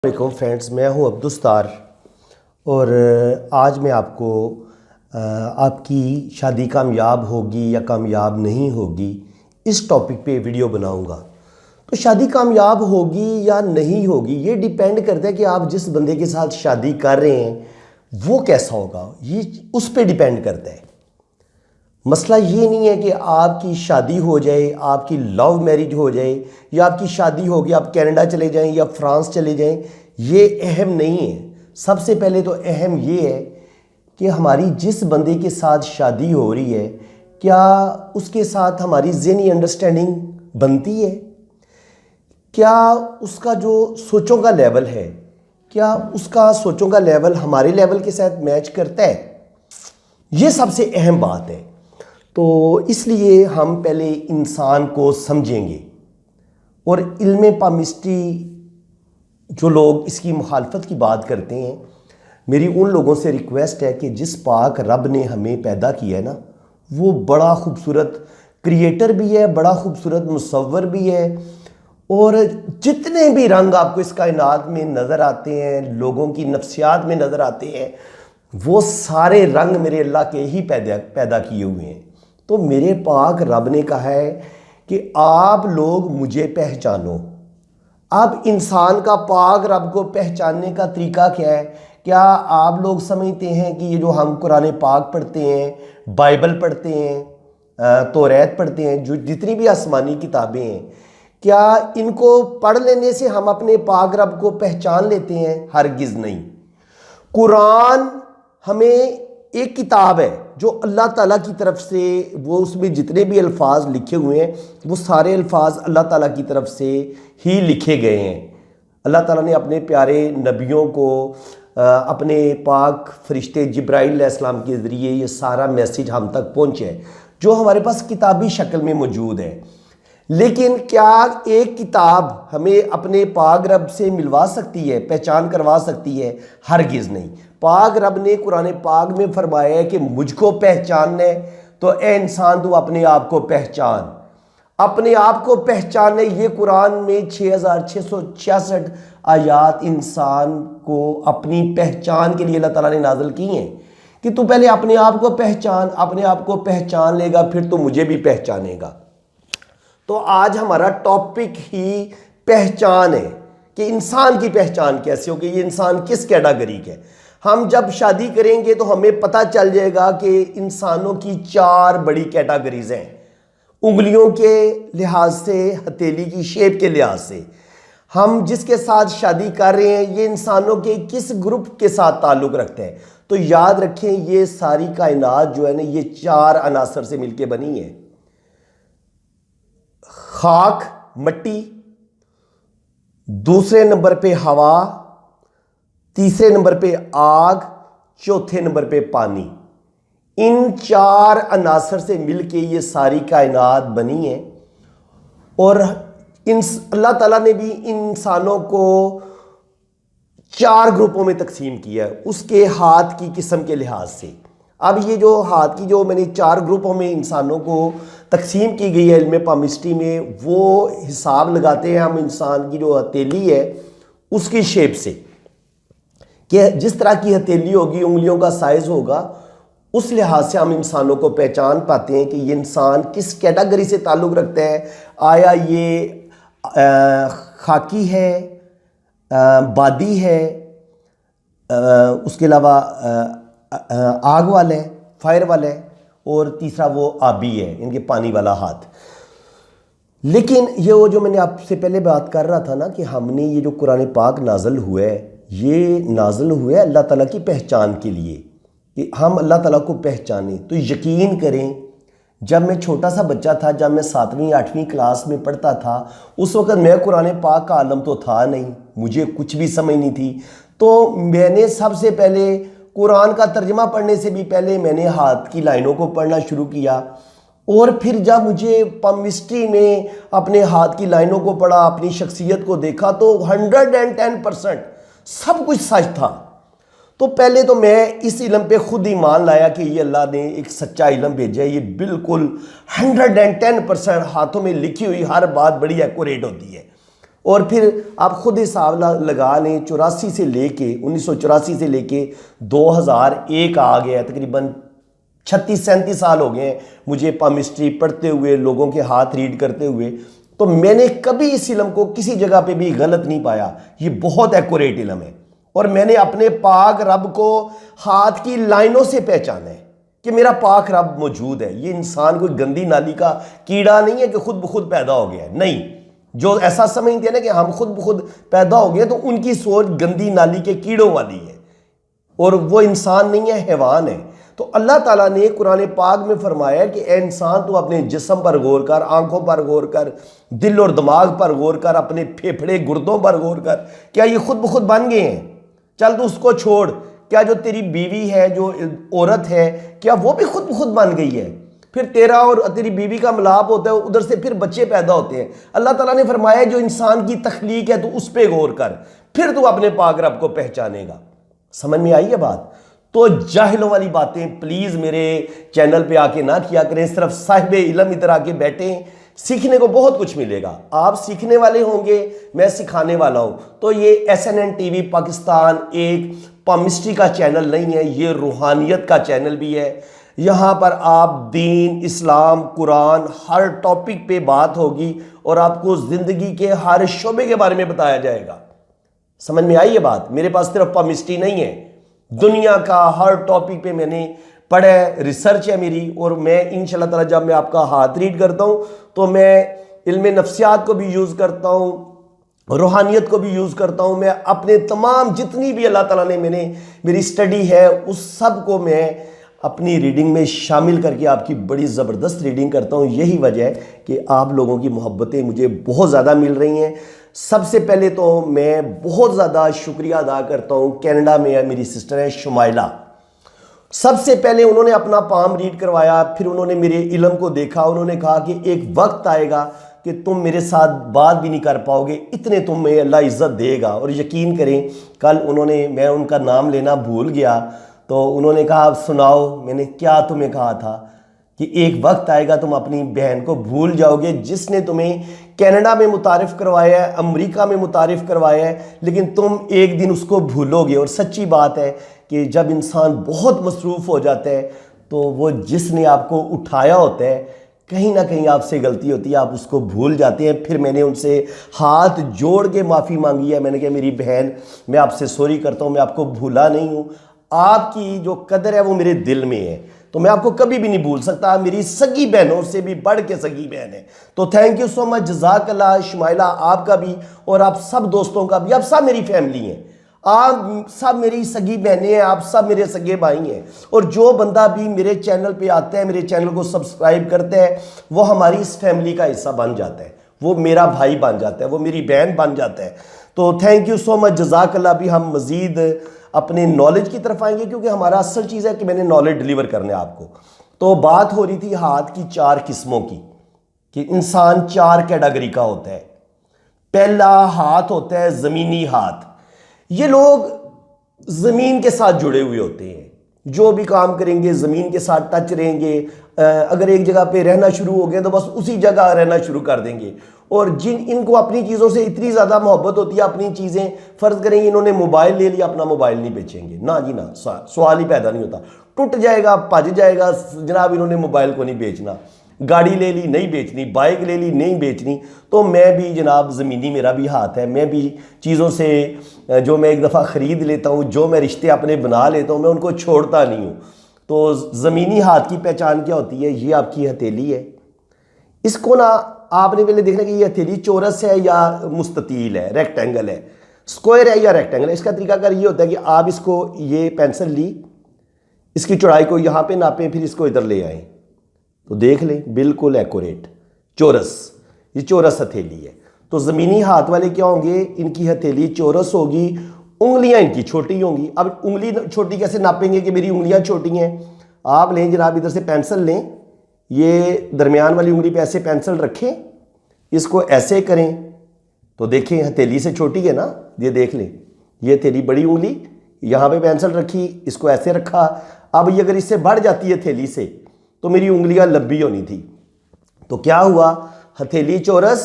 वालेकुम फ्रेंड्स, मैं हूं अब्दुस्तार और आज मैं आपको आपकी शादी कामयाब होगी या कामयाब नहीं होगी इस टॉपिक पे वीडियो बनाऊंगा। तो शादी कामयाब होगी या नहीं होगी ये डिपेंड करता है कि आप जिस बंदे के साथ शादी कर रहे हैं वो कैसा होगा, ये उस पर डिपेंड करता है। मसला ये नहीं है कि आपकी शादी हो जाए, आपकी लव मैरिज हो जाए या आपकी शादी होगी आप कनाडा चले जाएं या फ्रांस चले जाएं, ये अहम नहीं है। सबसे पहले तो अहम ये है कि हमारी जिस बंदे के साथ शादी हो रही है क्या उसके साथ हमारी ज़हनी अंडरस्टैंडिंग बनती है, क्या उसका जो सोचों का लेवल है, क्या उसका सोचों का लेवल हमारे लेवल के साथ मैच करता है। ये सबसे अहम बात है। तो इसलिए हम पहले इंसान को समझेंगे और इल्म पामिस्ट्री जो लोग इसकी मुखालफत की बात करते हैं, मेरी उन लोगों से रिक्वेस्ट है कि जिस पाक रब ने हमें पैदा किया है ना, वो बड़ा खूबसूरत क्रिएटर भी है, बड़ा खूबसूरत मुसव्वर भी है। और जितने भी रंग आपको इस कायनात में नज़र आते हैं, लोगों की नफ्सियात में नज़र आते हैं, वो सारे रंग मेरे अल्लाह के ही पैदा किए हुए हैं। तो मेरे पाक रब ने कहा है कि आप लोग मुझे पहचानो। अब इंसान का पाक रब को पहचानने का तरीका क्या है? क्या आप लोग समझते हैं कि ये जो हम कुरान पाक पढ़ते हैं, बाइबल पढ़ते हैं, तौरात पढ़ते हैं, जो जितनी भी आसमानी किताबें हैं, क्या इनको पढ़ लेने से हम अपने पाक रब को पहचान लेते हैं? हरगिज़ नहीं। कुरान हमें एक किताब है जो अल्लाह ताला की तरफ से, वो उसमें जितने भी अल्फाज लिखे हुए हैं वो सारे अल्फाज अल्लाह ताला की तरफ से ही लिखे गए हैं। अल्लाह ताला ने अपने प्यारे नबियों को अपने पाक फरिश्ते जिब्राइल अलैहिस्सलाम के ज़रिए ये सारा मैसेज हम तक पहुँचे है जो हमारे पास किताबी शक्ल में मौजूद है। लेकिन क्या एक किताब हमें अपने पाक रब से मिलवा सकती है, पहचान करवा सकती है? हरगिज़ नहीं। पाक रब ने कुरान पाक में फरमाया है कि मुझको पहचानना है तो ए इंसान तू अपने आप को पहचान, अपने आप को पहचाने। ये कुरान में 6666 आयात इंसान को अपनी पहचान के लिए अल्लाह ताला ने नाज़िल की हैं कि तू पहले अपने आप को पहचान, अपने आप को पहचान लेगा फिर तो मुझे भी पहचानेगा। तो आज हमारा टॉपिक ही पहचान है कि इंसान की पहचान कैसे होगी, ये इंसान किस कैटेगरी के। हम जब शादी करेंगे तो हमें पता चल जाएगा कि इंसानों की 4 बड़ी कैटेगरीज हैं, उंगलियों के लिहाज से, हथेली की शेप के लिहाज से। हम जिसके साथ शादी कर रहे हैं ये इंसानों के किस ग्रुप के साथ ताल्लुक़ रखते हैं। तो याद रखें ये सारी कायनात जो है ना ये 4 अनासर से मिलकर बनी है। खाक, मिट्टी, दूसरे नंबर पे हवा, तीसरे नंबर पे आग, चौथे नंबर पे पानी। इन 4 अनासर से मिलके ये सारी कायनात बनी है। और अल्लाह ताला ने भी इंसानों को 4 ग्रुपों में तकसीम किया है उसके हाथ की किस्म के लिहाज से। अब ये जो हाथ की जो मैंने 4 ग्रुपों में इंसानों को तकसीम की गई है इल्म पामिस्ट्री में, वो हिसाब लगाते हैं हम इंसान की जो हथेली है उसकी शेप से कि जिस तरह की हथेली होगी, उंगलियों का साइज़ होगा, उस लिहाज से हम इंसानों को पहचान पाते हैं कि ये इंसान किस कैटेगरी से ताल्लुक़ रखता है। आया ये खाकी है, बादी है, उसके अलावा आग वाला है, फायर वाला है, और तीसरा वो आबी है, इनके पानी वाला हाथ। लेकिन ये वो जो मैंने आपसे पहले बात कर रहा था ना कि हमने ये जो कुरान पाक नाज़िल हुआ है ये नाज़िल हुआ है अल्लाह ताला की पहचान के लिए कि हम अल्लाह ताला को पहचानें। तो यकीन करें जब मैं छोटा सा बच्चा था, जब मैं 7वीं 8वीं क्लास में पढ़ता था, उस वक़्त मैं कुरान पाक का आलम तो था नहीं, मुझे कुछ भी समझ नहीं थी। तो मैंने सबसे पहले कुरान का तर्जमा पढ़ने से भी पहले मैंने हाथ की लाइनों को पढ़ना शुरू किया। और फिर जब मुझे पामिस्ट्री में अपने हाथ की लाइनों को पढ़ा, अपनी शख्सियत को देखा तो 110% सब कुछ सच था। तो पहले तो मैं इस इल्म पे खुद ही मान लाया कि ये अल्लाह ने एक सच्चा इल्म भेजा है, ये बिल्कुल 110% हाथों में लिखी हुई हर बात बड़ी एक्यूरेट होती है। और फिर आप खुद हिसाब लगा लें, 84 से लेके 1984 से लेके 2001 आ गया, तकरीबन 36-37 साल हो गए हैं मुझे पामिस्ट्री पढ़ते हुए, लोगों के हाथ रीड करते हुए। तो मैंने कभी इस इल्म को किसी जगह पे भी गलत नहीं पाया। ये बहुत एक्यूरेट इल्म है और मैंने अपने पाक रब को हाथ की लाइनों से पहचाना है कि मेरा पाक रब मौजूद है। ये इंसान कोई गंदी नाली का कीड़ा नहीं है कि खुद ब खुद पैदा हो गया है। नहीं, जो ऐसा समझते हैं ना कि हम खुद ब खुद पैदा हो गए, तो उनकी सोच गंदी नाली के कीड़ों वाली है और वो इंसान नहीं है, हैवान है। तो अल्लाह ताला ने कुरान पाक में फरमाया कि ए इंसान तू अपने जिस्म पर गौर कर, आंखों पर गौर कर, दिल और दिमाग पर गौर कर, अपने फेफड़े गुर्दों पर गौर कर। क्या ये खुद ब खुद बन गए हैं? चल तू उसको छोड़, क्या जो तेरी बीवी है, जो औरत है, क्या वो भी खुद ब खुद बन गई है? फिर तेरा और तेरी बीवी का मिलाप होता है, उधर से फिर बच्चे पैदा होते हैं। अल्लाह ताला ने फरमाया जो इंसान की तख्लीक है तू उस पर गौर कर, फिर तू अपने पाक रब को पहचानेगा। समझ में आई है बात? तो जाहिलों वाली बातें प्लीज मेरे चैनल पे आके ना किया करें। सिर्फ साहिब इल्म इधर आके बैठे, सीखने को बहुत कुछ मिलेगा। आप सीखने वाले होंगे, मैं सिखाने वाला हूं। तो ये SNN TV पाकिस्तान एक पामिस्ट्री का चैनल नहीं है, ये रूहानियत का चैनल भी है। यहाँ पर आप दीन, इस्लाम, कुरान, हर टॉपिक पे बात होगी और आपको जिंदगी के हर शोबे के बारे में बताया जाएगा। समझ में आई ये बात? मेरे पास सिर्फ पामिस्ट्री नहीं है, दुनिया का हर टॉपिक पे मैंने पढ़ा है, रिसर्च है मेरी। और मैं इंशाल्लाह ताला जब मैं आपका हाथ रीड करता हूँ तो मैं इल्म नफ्सियात को भी यूज़ करता हूँ, रूहानियत को भी यूज़ करता हूँ। मैं अपने तमाम जितनी भी अल्लाह ताला ने मेरी स्टडी है उस सब को मैं अपनी रीडिंग में शामिल करके आपकी बड़ी ज़बरदस्त रीडिंग करता हूँ। यही वजह है कि आप लोगों की मोहब्बतें मुझे बहुत ज़्यादा मिल रही हैं। सबसे पहले तो मैं बहुत ज़्यादा शुक्रिया अदा करता हूँ, कनाडा में मेरी सिस्टर है शुमाइला। सबसे पहले उन्होंने अपना पाम रीड करवाया, फिर उन्होंने मेरे इल्म को देखा। उन्होंने कहा कि एक वक्त आएगा कि तुम मेरे साथ बात भी नहीं कर पाओगे, इतने तुम्हें अल्लाह इज़्ज़त देगा। और यकीन करें, कल उन्होंने, मैं उनका नाम लेना भूल गया, तो उन्होंने कहा सुनाओ। मैंने क्या तुम्हें कहा था कि एक वक्त आएगा तुम अपनी बहन को भूल जाओगे जिसने तुम्हें कनाडा में मुतारिफ़ करवाया है, अमेरिका में मुतारिफ़ करवाया है, लेकिन तुम एक दिन उसको भूलोगे। और सच्ची बात है कि जब इंसान बहुत मसरूफ़ हो जाता है तो वो जिसने आपको उठाया होता है, कहीं ना कहीं आपसे गलती होती है, आप उसको भूल जाते हैं। फिर मैंने उनसे हाथ जोड़ के माफ़ी मांगी है। मैंने कहा मेरी बहन, मैं आपसे सॉरी करता हूँ, मैं आपको भूला नहीं हूँ। आपकी जो कदर है वो मेरे दिल में है, तो मैं आपको कभी भी नहीं भूल सकता। मेरी सगी बहनों से भी बढ़ के सगी बहन है। तो थैंक यू सो मच, जज़ाकल्लाह शुमाइला, आपका भी और आप सब दोस्तों का भी। आप सब मेरी फैमिली हैं, आप सब मेरी सगी बहनें हैं, आप सब मेरे सगे भाई हैं। और जो बंदा भी मेरे चैनल पे आता है, मेरे चैनल को सब्सक्राइब करता है, वो हमारी इस फैमिली का हिस्सा बन जाता है, वो मेरा भाई बन जाता है, वो मेरी बहन बन जाता है। तो थैंक यू सो मच, जज़ाकल्लाह। भी हम मज़ीद अपने नॉलेज की तरफ आएंगे, क्योंकि हमारा असल चीज़ है कि मैंने नॉलेज डिलीवर करना है आपको। तो बात हो रही थी हाथ की 4 किस्मों की, कि इंसान 4 कैटेगरी का होता है। पहला हाथ होता है ज़मीनी हाथ। ये लोग ज़मीन के साथ जुड़े हुए होते हैं, जो भी काम करेंगे ज़मीन के साथ टच रहेंगे। अगर एक जगह पे रहना शुरू हो गए तो बस उसी जगह रहना शुरू कर देंगे। और इनको अपनी चीज़ों से इतनी ज़्यादा मोहब्बत होती है, अपनी चीज़ें, फ़र्ज़ करेंगे इन्होंने मोबाइल ले लिया, अपना मोबाइल नहीं बेचेंगे, ना जी ना, सवाल ही पैदा नहीं होता। टूट जाएगा, भज जाएगा, जनाब इन्होंने मोबाइल को नहीं बेचना। गाड़ी ले ली, नहीं बेचनी, बाइक ले ली, नहीं बेचनी। तो मैं भी जनाब ज़मीनी मेरा भी हाथ है, मैं भी चीज़ों से जो मैं एक दफ़ा ख़रीद लेता हूँ, जो मैं रिश्ते अपने बना लेता हूँ, मैं उनको छोड़ता नहीं हूँ। तो ज़मीनी हाथ की पहचान क्या होती है? ये आपकी हथेली है। इसको ना आपने पहले देखना कि ये हथेली चौरस है या मुस्ततील है, रेक्टेंगल है, स्क्वायर है या रेक्टेंगल है। इसका तरीकाकार ये होता है कि आप इसको, ये पेंसिल ली, इसकी चौड़ाई को यहाँ पे नापें, फिर इसको इधर ले आएँ, तो देख लें बिल्कुल एक्यूरेट चौरस, ये चौरस हथेली है। तो ज़मीनी हाथ वाले क्या होंगे? इनकी हथेली चौरस होगी, उंगलियां इनकी छोटी होंगी। अब उंगली छोटी कैसे नापेंगे कि मेरी उंगलियां छोटी हैं? आप लें जनाब, इधर से पेंसिल लें, ये दरमियान वाली उंगली पे ऐसे पेंसिल रखें, इसको ऐसे करें, तो देखें हथेली से छोटी है ना, ये देख लें, ये हथेली बड़ी उंगली, यहाँ पे पेंसिल रखी, इसको ऐसे रखा। अब ये अगर इससे बढ़ जाती है हथेली से, तो मेरी उंगलियां लंबी होनी थी। तो क्या हुआ? हथेली चौरस,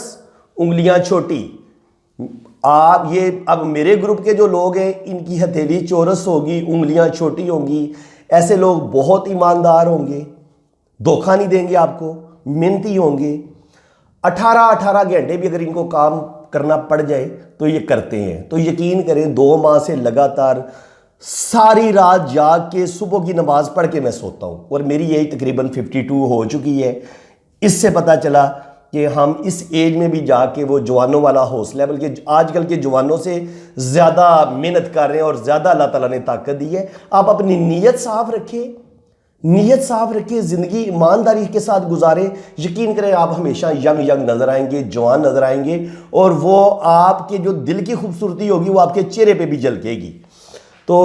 उंगलियां छोटी। आप ये अब मेरे ग्रुप के जो लोग हैं इनकी हथेली चौरस होगी, उंगलियां छोटी होंगी, ऐसे लोग बहुत ईमानदार होंगे, धोखा नहीं देंगे आपको, मेहनती होंगे। 18-18 घंटे भी अगर इनको काम करना पड़ जाए तो ये करते हैं। तो यकीन करें 2 माह से लगातार सारी रात जाग के सुबह की नमाज पढ़ के मैं सोता हूँ और मेरी एज तकरीबन 52 हो चुकी है। इससे पता चला कि हम इस एज में भी जाके वो जवानों वाला हौसला, बल्कि आजकल के जवानों से ज़्यादा मेहनत कर रहे हैं और ज़्यादा अल्लाह ताला ने ताकत दी है। आप अपनी नीयत साफ रखें, नीयत साफ रखिए, ज़िंदगी ईमानदारी के साथ गुजारें। यकीन करें आप हमेशा यंग नज़र आएंगे, जवान नज़र आएंगे और वो आपके जो दिल की खूबसूरती होगी वो आपके चेहरे पे भी झलकेगी। तो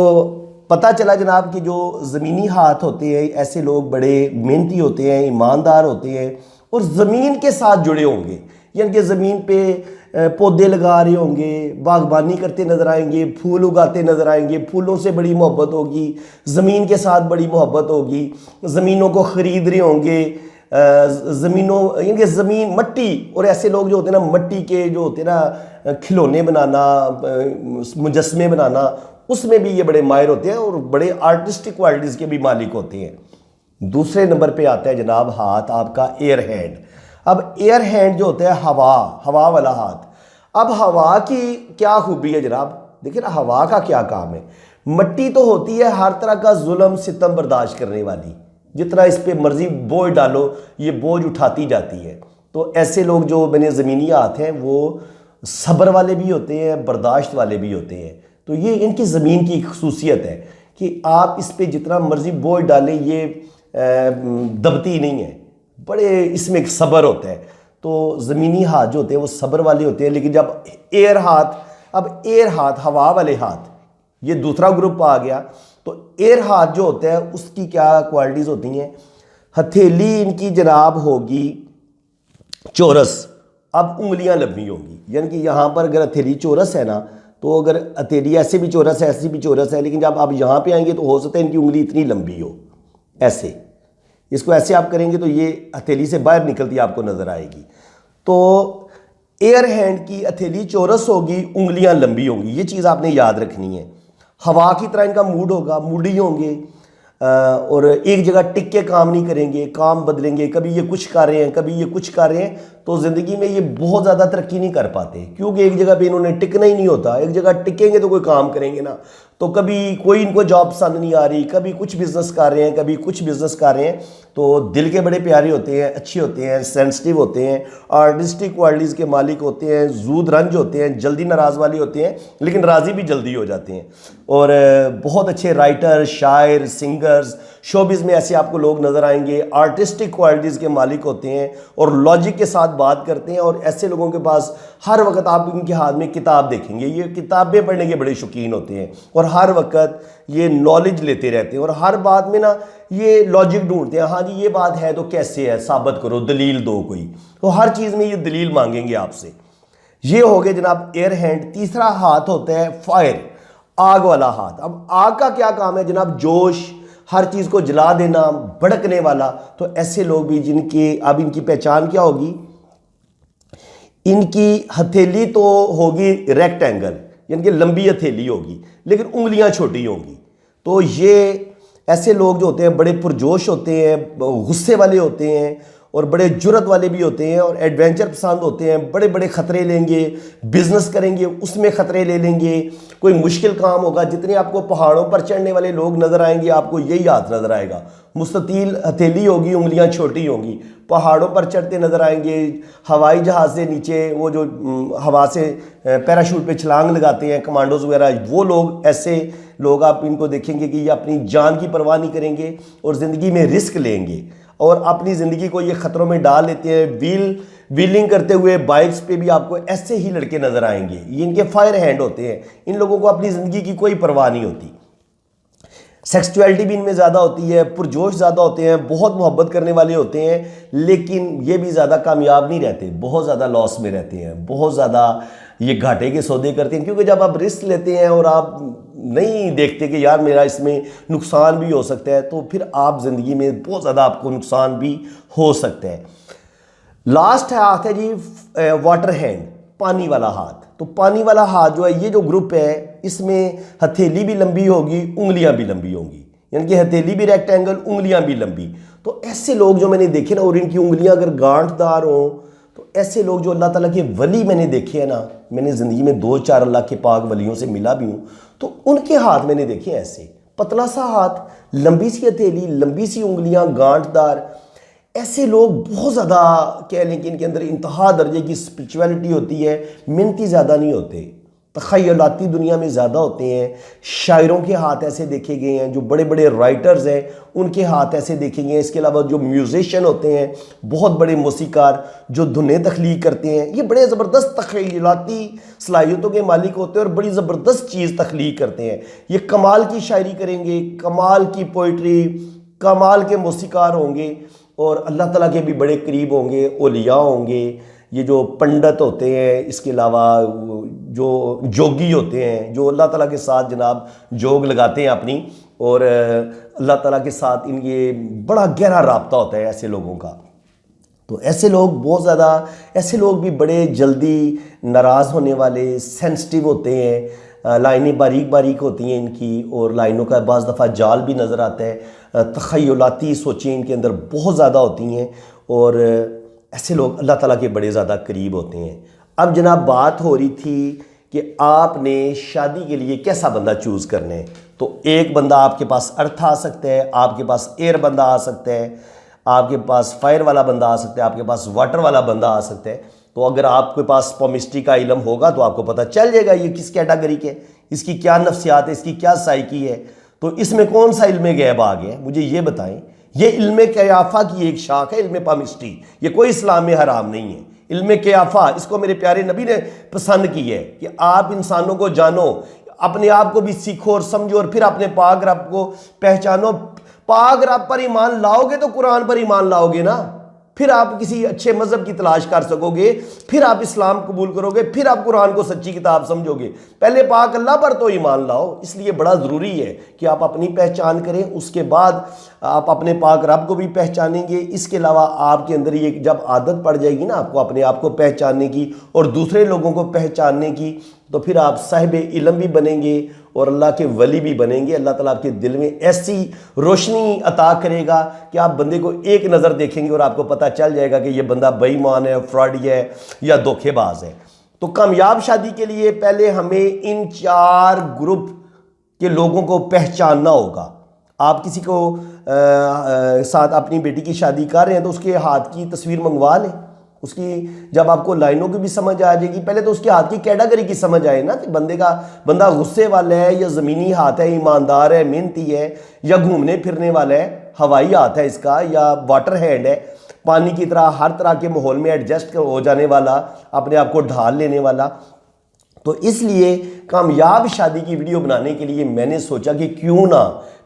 पता चला जनाब कि जो ज़मीनी हाथ होते हैं ऐसे लोग बड़े मेहनती होते हैं, ईमानदार होते हैं और ज़मीन के साथ जुड़े होंगे, यानी कि ज़मीन पे पौधे लगा रहे होंगे, बागबानी करते नज़र आएंगे, फूल उगाते नज़र आएंगे, फूलों से बड़ी मोहब्बत होगी, ज़मीन के साथ बड़ी मोहब्बत होगी, ज़मीनों को ख़रीद रहे होंगे, ज़मीनों यानी कि ज़मीन मिट्टी। और ऐसे लोग जो होते हैं ना, मिट्टी के जो होते हैं ना खिलौने बनाना, मुजस्मे बनाना, उसमें भी ये बड़े माहिर होते हैं और बड़े आर्टिस्टिक क्वालिटीज़ के भी मालिक होते हैं। दूसरे नंबर पे आता है जनाब हाथ आपका एयर हैंड। अब एयर हैंड जो होता है हवा वाला हाथ। अब हवा की क्या खूबी है जनाब, देखिए ना हवा का क्या काम है। मिट्टी तो होती है हर तरह का जुल्म सितम बर्दाश्त करने वाली, जितना इस पे मर्जी बोझ डालो ये बोझ उठाती जाती है। तो ऐसे लोग जो मैंने ज़मीनी हाथ हैं वो सब्र वाले भी होते हैं, बर्दाश्त वाले भी होते हैं। तो ये इनकी ज़मीन की खसूसियत है कि आप इस पे जितना मर्जी बोझ डालें ये दबती नहीं है, बड़े इसमें सब्र होता है। तो ज़मीनी हाथ जो होते हैं वो सब्र वाले होते हैं। लेकिन जब एयर हाथ, अब एयर हाथ हवा वाले हाथ, ये दूसरा ग्रुप आ गया। तो एयर हाथ जो होता है उसकी क्या क्वालिटीज़ होती हैं। हथेली इनकी जनाब होगी चौरस, अब उंगलियां लंबी होंगी, यानी कि यहाँ पर अगर हथेली चौरस है ना, तो अगर हथेली ऐसे भी चौरस है, ऐसी भी चौरस है, लेकिन जब आप यहाँ पे आएंगे तो हो सकता है इनकी उंगली इतनी लंबी हो, ऐसे इसको ऐसे आप करेंगे तो ये हथेली से बाहर निकलती आपको नज़र आएगी। तो एयर हैंड की हथेली चौरस होगी, उंगलियां लंबी होंगी, ये चीज़ आपने याद रखनी है। हवा की तरह इनका मूड होगा, मूडी होंगे और एक जगह टिक के काम नहीं करेंगे, काम बदलेंगे, कभी ये कुछ कर रहे हैं कभी ये कुछ कर रहे हैं। तो ज़िंदगी में ये बहुत ज़्यादा तरक्की नहीं कर पाते, क्योंकि एक जगह पे इन्होंने टिकना ही नहीं होता। एक जगह टिकेंगे तो कोई काम करेंगे ना, तो कभी कोई इनको जॉब पसंद नहीं आ रही, कभी कुछ बिज़नेस कर रहे हैं कभी कुछ बिज़नेस कर रहे हैं। तो दिल के बड़े प्यारे होते हैं, अच्छे होते हैं, सेंसिटिव होते हैं, आर्टिस्टिक क्वालिटीज़ के मालिक होते हैं, जूद रंज होते हैं, जल्दी नाराज़ वाले होते हैं, लेकिन राज़ी भी जल्दी हो जाते हैं। और बहुत अच्छे राइटर, शायर, सिंगर्स, शोबिज़ में ऐसे आपको लोग नज़र आएंगे, आर्टिस्टिक क्वालिटीज़ के मालिक होते हैं और लॉजिक के साथ बात करते हैं। और ऐसे लोगों के पास हर वक्त आप इनके हाथ में किताब देखेंगे, ये किताबें पढ़ने के बड़े शौकीन होते हैं और हर वक्त ये नॉलेज लेते रहते हैं और हर बात में ना ये लॉजिक ढूंढते हैं। हाँ जी ये बात है तो कैसे है, साबित करो, दलील दो कोई। तो हर चीज़ में ये दलील मांगेंगे आपसे। ये हो गए जनाब एयर हैंड। तीसरा हाथ होता है फायर, आग वाला हाथ। अब आग का क्या काम है जनाब, जोश, हर चीज़ को जला देना, भड़कने वाला। तो ऐसे लोग भी जिनके, अब इनकी पहचान क्या होगी, इनकी हथेली तो होगी रेक्टेंगल, यानी कि लंबी हथेली होगी, लेकिन उंगलियां छोटी होंगी। तो ये ऐसे लोग जो होते हैं बड़े पुरजोश होते हैं, गुस्से वाले होते हैं और बड़े जुर्रत वाले भी होते हैं और एडवेंचर पसंद होते हैं। बड़े बड़े ख़तरे लेंगे, बिजनेस करेंगे उसमें ख़तरे ले लेंगे, कोई मुश्किल काम होगा। जितने आपको पहाड़ों पर चढ़ने वाले लोग नज़र आएंगे आपको यही हाथ नज़र आएगा, मुस्ततील हथेली होगी, उंगलियां छोटी होंगी, पहाड़ों पर चढ़ते नज़र आएंगे। हवाई जहाज़ से नीचे वो जो हवा से पैराशूट पे छलांग लगाते हैं कमांडोज वगैरह, वो लोग, ऐसे लोग आप इनको देखेंगे कि ये अपनी जान की परवाह नहीं करेंगे और ज़िंदगी में रिस्क लेंगे और अपनी ज़िंदगी को ये ख़तरों में डाल लेते हैं। व्हीलिंग करते हुए बाइक्स पे भी आपको ऐसे ही लड़के नज़र आएंगे, ये इनके फायर हैंड होते हैं। इन लोगों को अपनी ज़िंदगी की कोई परवाह नहीं होती, सेक्सुअलिटी भी इनमें ज़्यादा होती है, पुरजोश ज़्यादा होते हैं, बहुत मोहब्बत करने वाले होते हैं, लेकिन ये भी ज़्यादा कामयाब नहीं रहते, बहुत ज़्यादा लॉस में रहते हैं, बहुत ज़्यादा ये घाटे के सौदे करते हैं। क्योंकि जब आप रिस्क लेते हैं और आप नहीं देखते कि यार मेरा इसमें नुकसान भी हो सकता है, तो फिर आप ज़िंदगी में बहुत ज़्यादा आपको नुकसान भी हो सकता है। लास्ट हाथ है जी वाटर हैंड। पानी वाला हाथ। तो पानी वाला हाथ जो है, ये जो ग्रुप है, इसमें हथेली भी लंबी होगी, उंगलियां भी लंबी होंगी, यानी कि हथेली भी रेक्टेंगल, उंगलियां भी लंबी। तो ऐसे लोग जो मैंने देखे ना, और इनकी उंगलियां अगर गांठदार हो, तो ऐसे लोग जो अल्लाह ताला के वली मैंने देखे हैं ना, मैंने ज़िंदगी में 2-4 अल्लाह के पाक वलियों से मिला भी हूँ, तो उनके हाथ मैंने देखे ऐसे, पतला सा हाथ, लंबी सी हथेली, लंबी सी उंगलियां, गांठदार। ऐसे लोग बहुत ज़्यादा कह लें कि इनके अंदर इंतहा दर्जे की स्पिरिचुअलिटी होती है, मिन्नती ज़्यादा नहीं होते, तख़य्युलाती दुनिया में ज़्यादा होते हैं। शायरों के हाथ ऐसे देखे गए हैं, जो बड़े बड़े राइटर्स हैं उनके हाथ ऐसे देखे गए हैं। इसके अलावा जो म्यूजिशियन होते हैं, बहुत बड़े मौसीकार जो धुनें तख्लीक करते हैं, ये बड़े ज़बरदस्त तख़य्युलाती सलाहियतों के मालिक होते हैं और बड़ी ज़बरदस्त चीज़ तख्लीक करते हैं। ये कमाल की शायरी करेंगे, कमाल की पोइट्री, कमाल के मौसीकार होंगे और अल्लाह ताला के भी बड़े करीब होंगे, औलिया होंगे। ये जो पंडित होते हैं, इसके अलावा जो जोगी होते हैं, जो अल्लाह ताला के साथ जनाब जोग लगाते हैं अपनी, और अल्लाह ताला के साथ इनके बड़ा गहरा राब्ता होता है ऐसे लोगों का। तो ऐसे लोग बहुत ज़्यादा, ऐसे लोग भी बड़े जल्दी नाराज़ होने वाले, सेंसिटिव होते हैं, लाइनें बारीक बारीक होती हैं इनकी, और लाइनों का बाज़ दफ़ा जाल भी नज़र आता है, तख़य्युलाती सोचें इनके अंदर बहुत ज़्यादा होती हैं, और ऐसे लोग अल्लाह ताला के बड़े ज़्यादा करीब होते हैं। अब जनाब बात हो रही थी कि आपने शादी के लिए कैसा बंदा चूज़ करना है। तो एक बंदा आपके पास अर्थ आ सकता है, आपके पास एयर बंदा आ सकता है, आपके पास फायर वाला बंदा आ सकता है, आपके पास वाटर वाला बंदा आ सकता है। तो अगर आपके पास पॉमिस्ट्री का इल्म होगा तो आपको पता चल जाएगा ये किस कैटेगरी के, इसकी क्या नफ्सियात है, इसकी क्या साइकी है। तो इसमें कौन सा इल्म गैब आ गया, मुझे ये बताएं। ये इल्म क़याफ़ा की एक शाख है, इल्म पॉमिस्ट्री, ये कोई इस्लाम में हराम नहीं है। इल्म क़याफ़ा, इसको मेरे प्यारे नबी ने पसंद की है कि आप इंसानों को जानो, अपने आप को भी सीखो और समझो, और फिर अपने पाक रब को पहचानो। पाक रब पर ईमान लाओगे तो कुरान पर ईमान लाओगे ना, फिर आप किसी अच्छे मज़हब की तलाश कर सकोगे, फिर आप इस्लाम कबूल करोगे, फिर आप कुरान को सच्ची किताब समझोगे। पहले पाक अल्लाह पर तो ईमान लाओ। इसलिए बड़ा ज़रूरी है कि आप अपनी पहचान करें, उसके बाद आप अपने पाक रब को भी पहचानेंगे। इसके अलावा आपके अंदर ये जब आदत पड़ जाएगी ना आपको अपने आप को पहचानने की और दूसरे लोगों को पहचानने की, तो फिर आप साहिब इल्म भी बनेंगे और अल्लाह के वली भी बनेंगे। अल्लाह ताला आपके दिल में ऐसी रोशनी अता करेगा कि आप बंदे को एक नज़र देखेंगे और आपको पता चल जाएगा कि ये बंदा बेईमान है, फ्रॉडी है या धोखेबाज है। तो कामयाब शादी के लिए पहले हमें इन 4 ग्रुप के लोगों को पहचानना होगा। आप किसी को साथ अपनी बेटी की शादी कर रहे हैं तो उसके हाथ की तस्वीर मंगवा लें। उसकी जब आपको लाइनों की भी समझ आ जाएगी, पहले तो उसके हाथ की कैटेगरी की समझ आए ना कि बंदा गुस्से वाला है या ज़मीनी हाथ है, ईमानदार है, मेहनती है, या घूमने फिरने वाला है, हवाई हाथ है इसका, या वाटर हैंड है, पानी की तरह हर तरह के माहौल में एडजस्ट हो जाने वाला, अपने आप को ढाल लेने वाला। तो इसलिए कामयाब शादी की वीडियो बनाने के लिए मैंने सोचा कि क्यों ना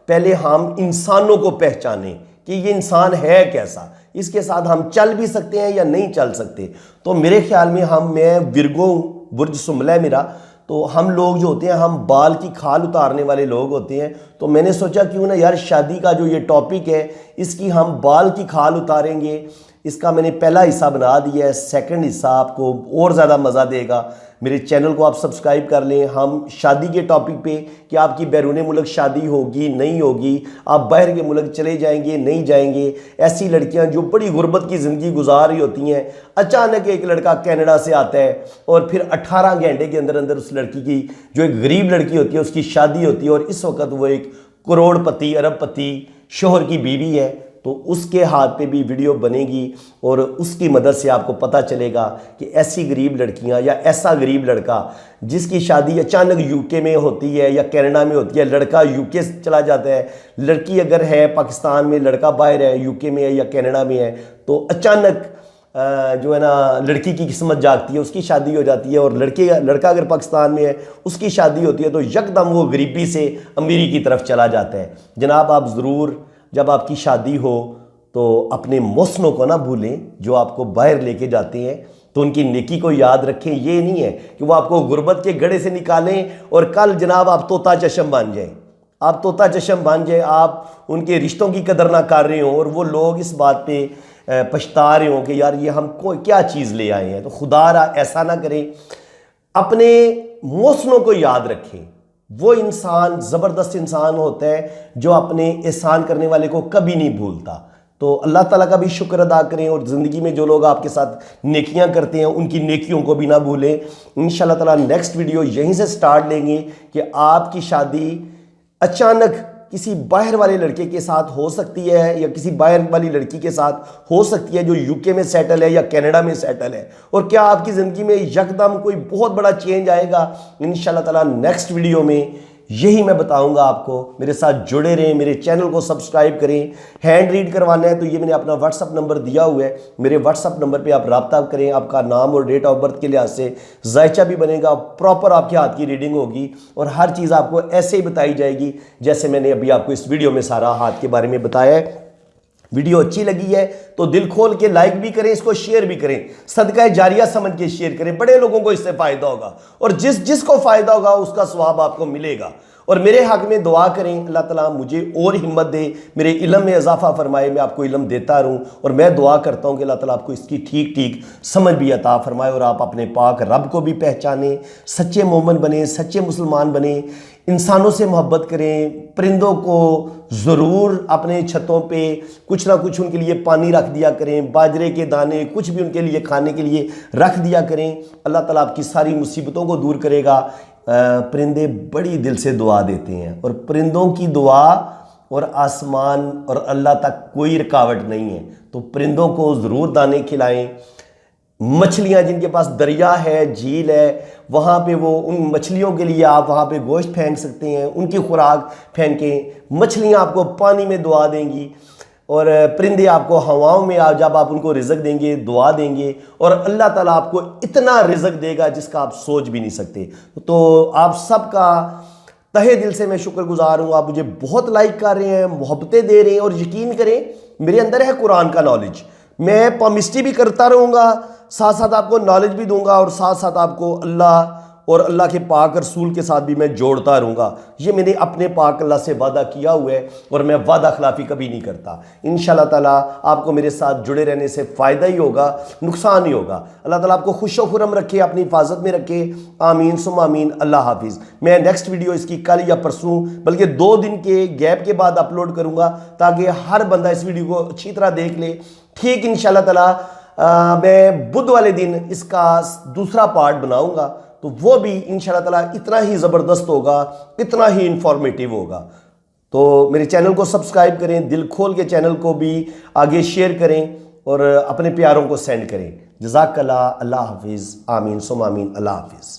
पहले हम इंसानों को पहचानें कि ये इंसान है कैसा, इसके साथ हम चल भी सकते हैं या नहीं चल सकते। तो मेरे ख्याल में मैं विरगो हूँ, बुर्ज सुमला है मेरा, तो हम लोग जो होते हैं हम बाल की खाल उतारने वाले लोग होते हैं। तो मैंने सोचा क्यों ना यार शादी का जो ये टॉपिक है इसकी हम बाल की खाल उतारेंगे। इसका मैंने पहला हिस्सा बना दिया है, सेकंड हिस्सा आपको और ज़्यादा मज़ा देगा। मेरे चैनल को आप सब्सक्राइब कर लें। हम शादी के टॉपिक पे कि आपकी बैरून मुल्क शादी होगी नहीं होगी, आप बाहर के मुल्क चले जाएंगे नहीं जाएंगे, ऐसी लड़कियां जो बड़ी गुर्बत की ज़िंदगी गुजार रही होती हैं, अचानक एक लड़का कनाडा से आता है और फिर 18 घंटे के अंदर अंदर उस लड़की की जो एक गरीब लड़की होती है उसकी शादी होती है, और इस वक्त वो एक करोड़पति अरबपति शोहर की बीवी है। तो उसके हाथ पे भी वीडियो बनेगी और उसकी मदद से आपको पता चलेगा कि ऐसी गरीब लड़कियां या ऐसा गरीब लड़का जिसकी शादी अचानक यूके में होती है या कनाडा में होती है, लड़का यूके से चला जाता है, लड़की अगर है पाकिस्तान में, लड़का बाहर है यूके में है या कनाडा में है, तो अचानक जो है ना लड़की की किस्मत जागती है, उसकी शादी हो जाती है, और लड़का अगर पाकिस्तान में है उसकी शादी होती है, तो यकदम वो गरीबी से अमीरी की तरफ चला जाता है। जनाब आप ज़रूर जब आपकी शादी हो तो अपने मौसनों को ना भूलें जो आपको बाहर लेके जाते हैं, तो उनकी नेकी को याद रखें। ये नहीं है कि वो आपको गुर्बत के गड़े से निकालें और कल जनाब आप तोता चशम बन जाएं। आप तोता चशम बन जाए, आप उनके रिश्तों की कदर ना कर रहे हो और वो लोग इस बात पे पछता रहे हो कि यार ये हम क्या चीज़ ले आए हैं। तो खुदा ऐसा ना करें, अपने मौसमों को याद रखें। वो इंसान ज़बरदस्त इंसान होता है जो अपने एहसान करने वाले को कभी नहीं भूलता। तो अल्लाह ताला का भी शुक्र अदा करें और ज़िंदगी में जो लोग आपके साथ नेकियां करते हैं उनकी नेकियों को भी ना भूलें। इंशाल्लाह ताला नेक्स्ट वीडियो यहीं से स्टार्ट लेंगे कि आपकी शादी अचानक किसी बाहर वाले लड़के के साथ हो सकती है या किसी बाहर वाली लड़की के साथ हो सकती है जो यूके में सेटल है या कनाडा में सेटल है, और क्या आपकी ज़िंदगी में यकदम कोई बहुत बड़ा चेंज आएगा। इंशाल्लाह ताला नेक्स्ट वीडियो में यही मैं बताऊंगा आपको। मेरे साथ जुड़े रहें, मेरे चैनल को सब्सक्राइब करें। हैंड रीड करवाना है तो ये मैंने अपना व्हाट्सअप नंबर दिया हुआ है, मेरे व्हाट्सअप नंबर पे आप रब्ता करें। आपका नाम और डेट ऑफ बर्थ के लिहाज से जायचा भी बनेगा, प्रॉपर आपके हाथ की रीडिंग होगी और हर चीज़ आपको ऐसे ही बताई जाएगी जैसे मैंने अभी आपको इस वीडियो में सारा हाथ के बारे में बताया है। वीडियो अच्छी लगी है तो दिल खोल के लाइक भी करें, इसको शेयर भी करें, सदका जारिया समझ के शेयर करें। बड़े लोगों को इससे फायदा होगा और जिसको फायदा होगा उसका स्वाब आपको मिलेगा। और मेरे हक में दुआ करें, अल्लाह ताला मुझे और हिम्मत दे, मेरे इल्म में इजाफा फरमाए, मैं आपको इल्म देता रहूं। और मैं दुआ करता हूं कि अल्लाह ताला आपको इसकी ठीक ठीक समझ भी अता फरमाए और आप अपने पाक रब को भी पहचाने, सच्चे मोमिन बने, सच्चे मुसलमान बने, इंसानों से मोहब्बत करें। परिंदों को ज़रूर अपने छतों पे कुछ ना कुछ उनके लिए पानी रख दिया करें, बाजरे के दाने कुछ भी उनके लिए खाने के लिए रख दिया करें। अल्लाह ताला आपकी सारी मुसीबतों को दूर करेगा। परिंदे बड़ी दिल से दुआ देते हैं और परिंदों की दुआ और आसमान और अल्लाह तक कोई रुकावट नहीं है। तो परिंदों को ज़रूर दाने खिलाएं। मछलियां जिनके पास दरिया है, झील है, वहाँ पे वो उन मछलियों के लिए आप वहाँ पे गोश्त फेंक सकते हैं, उनकी खुराक फेंकें। मछलियां आपको पानी में दुआ देंगी और परिंदे आपको हवाओं में जब आप उनको रिज़्क देंगे, दुआ देंगे और अल्लाह ताला आपको इतना रिज़्क देगा जिसका आप सोच भी नहीं सकते। तो आप सबका तहे दिल से मैं शुक्रगुजार हूँ। आप मुझे बहुत लाइक कर रहे हैं, मोहब्बतें दे रहे हैं और यकीन करें मेरे अंदर है कुरान का नॉलेज। मैं पॉमिस्ट्री भी करता रहूँगा, साथ साथ आपको नॉलेज भी दूंगा और साथ साथ आपको अल्लाह और अल्लाह के पाक रसूल के साथ भी मैं जोड़ता रहूँगा। ये मैंने अपने पाक अल्लाह से वादा किया हुआ है और मैं वादा खिलाफी कभी नहीं करता। इंशाल्लाह ताला आपको मेरे साथ जुड़े रहने से फ़ायदा ही होगा, नुकसान ही होगा। अल्लाह ताला आपको खुश व खुरम रखे, अपनी हिफाजत में रखे। आमीन सुम आमीन। अल्लाह हाफिज़। मैं नेक्स्ट वीडियो इसकी कल या परसों बल्कि 2 दिन के गैप के बाद अपलोड करूँगा ताकि हर बंदा इस वीडियो को अच्छी तरह देख ले। ठीक इंशाल्लाह ताला मैं बुध वाले दिन इसका दूसरा पार्ट बनाऊंगा तो वो भी इंशाल्लाह ताला इतना ही ज़बरदस्त होगा, इतना ही इंफॉर्मेटिव होगा। तो मेरे चैनल को सब्सक्राइब करें, दिल खोल के चैनल को भी आगे शेयर करें और अपने प्यारों को सेंड करें। जज़ाकल्लाह। अल्लाह हाफिज़। आमीन सुम आमीन। अल्लाह हाफिज़।